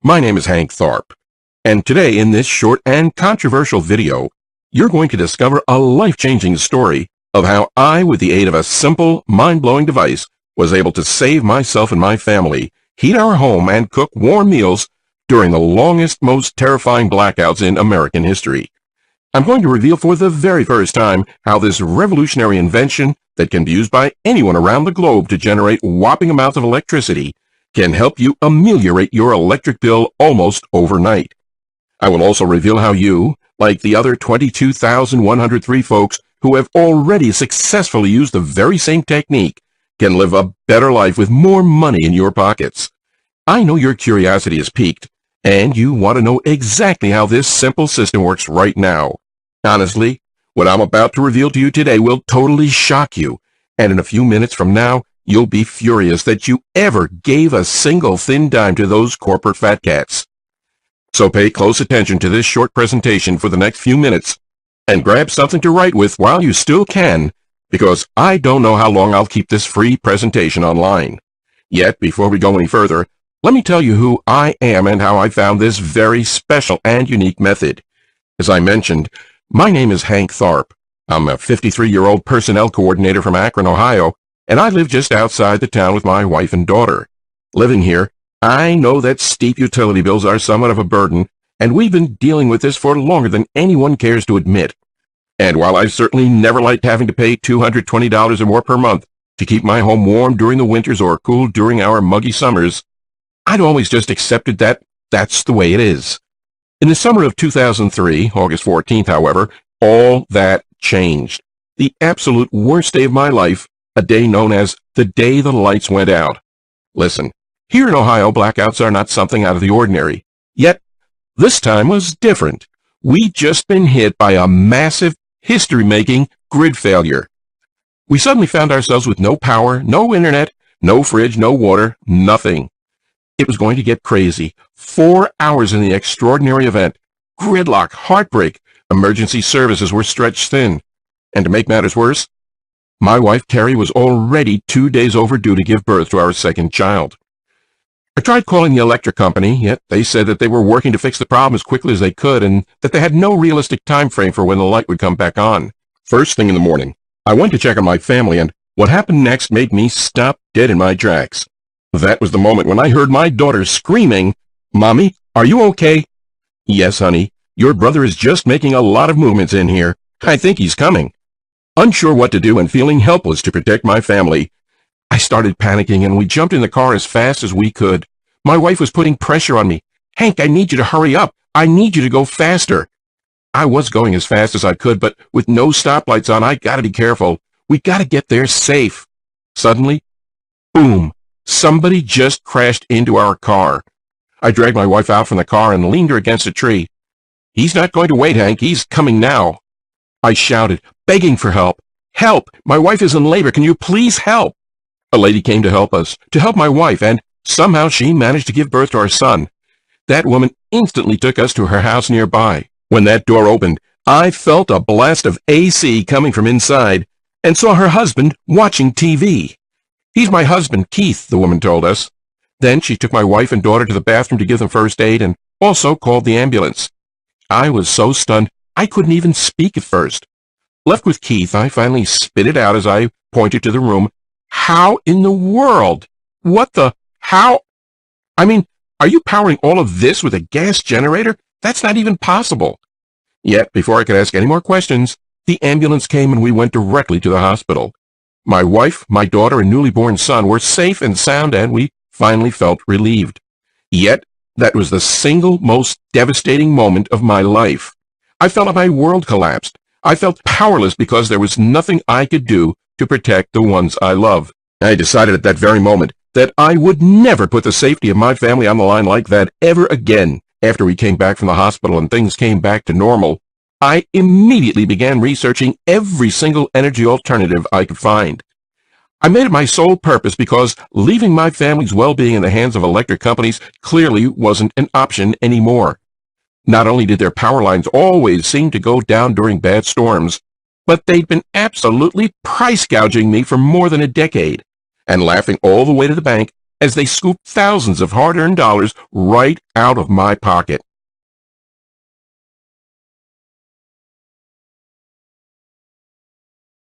My name is Hank Tharp, and today in this short and controversial video, you're going to discover a life-changing story of how I, with the aid of a simple, mind-blowing device, was able to save myself and my family, heat our home, and cook warm meals during the longest, most terrifying blackouts in American history. I'm going to reveal for the very first time how this revolutionary invention that can be used by anyone around the globe to generate whopping amounts of electricity can help you ameliorate your electric bill almost overnight. I will also reveal how you, like the other 22,103 folks who have already successfully used the very same technique, can live a better life with more money in your pockets. I know your curiosity is piqued, and you want to know exactly how this simple system works right now. Honestly, what I'm about to reveal to you today will totally shock you, and in a few minutes from now, you'll be furious that you ever gave a single thin dime to those corporate fat cats. So pay close attention to this short presentation for the next few minutes and grab something to write with while you still can, because I don't know how long I'll keep this free presentation online. Yet, before we go any further, let me tell you who I am and how I found this very special and unique method. As I mentioned, my name is Hank Tharp. I'm a 53-year-old personnel coordinator from Akron, Ohio, and I live just outside the town with my wife and daughter. Living here, I know that steep utility bills are somewhat of a burden, and we've been dealing with this for longer than anyone cares to admit. And while I've certainly never liked having to pay $220 or more per month to keep my home warm during the winters or cool during our muggy summers, I'd always just accepted that that's the way it is. In the summer of 2003, August 14th, however, all that changed. The absolute worst day of my life, a day known as the day the lights went out. Listen, here in Ohio, blackouts are not something out of the ordinary. Yet, this time was different. We'd just been hit by a massive, history-making grid failure. We suddenly found ourselves with no power, no internet, no fridge, no water, nothing. It was going to get crazy. 4 hours in the extraordinary event. Gridlock, heartbreak. Emergency services were stretched thin. And to make matters worse, my wife, Terry, was already 2 days overdue to give birth to our second child. I tried calling the electric company, yet they said that they were working to fix the problem as quickly as they could and that they had no realistic time frame for when the light would come back on. First thing in the morning, I went to check on my family, and what happened next made me stop dead in my tracks. That was the moment when I heard my daughter screaming, "Mommy, are you okay?" "Yes, honey. Your brother is just making a lot of movements in here. I think he's coming." Unsure what to do and feeling helpless to protect my family, I started panicking and we jumped in the car as fast as we could. My wife was putting pressure on me. "Hank, I need you to hurry up. I need you to go faster." I was going as fast as I could, but with no stoplights on, I gotta be careful. We gotta get there safe. Suddenly, boom, somebody just crashed into our car. I dragged my wife out from the car and leaned her against a tree. "He's not going to wait, Hank. He's coming now." I shouted, begging for help. "Help! My wife is in labor. Can you please help?" A lady came to help us, to help my wife, and somehow she managed to give birth to our son. That woman instantly took us to her house nearby. When that door opened, I felt a blast of AC coming from inside and saw her husband watching TV. "He's my husband, Keith," the woman told us. Then she took my wife and daughter to the bathroom to give them first aid and also called the ambulance. I was so stunned, I couldn't even speak at first. Left with Keith, I finally spit it out as I pointed to the room. "How in the world? What the? How? I mean, are you powering all of this with a gas generator? That's not even possible." Yet, before I could ask any more questions, the ambulance came and we went directly to the hospital. My wife, my daughter, and newly born son were safe and sound, and we finally felt relieved. Yet, that was the single most devastating moment of my life. I felt like my world collapsed. I felt powerless because there was nothing I could do to protect the ones I love. I decided at that very moment that I would never put the safety of my family on the line like that ever again. After we came back from the hospital and things came back to normal, I immediately began researching every single energy alternative I could find. I made it my sole purpose because leaving my family's well-being in the hands of electric companies clearly wasn't an option anymore. Not only did their power lines always seem to go down during bad storms, but they'd been absolutely price gouging me for more than a decade. And laughing all the way to the bank, as they scooped thousands of hard-earned dollars right out of my pocket.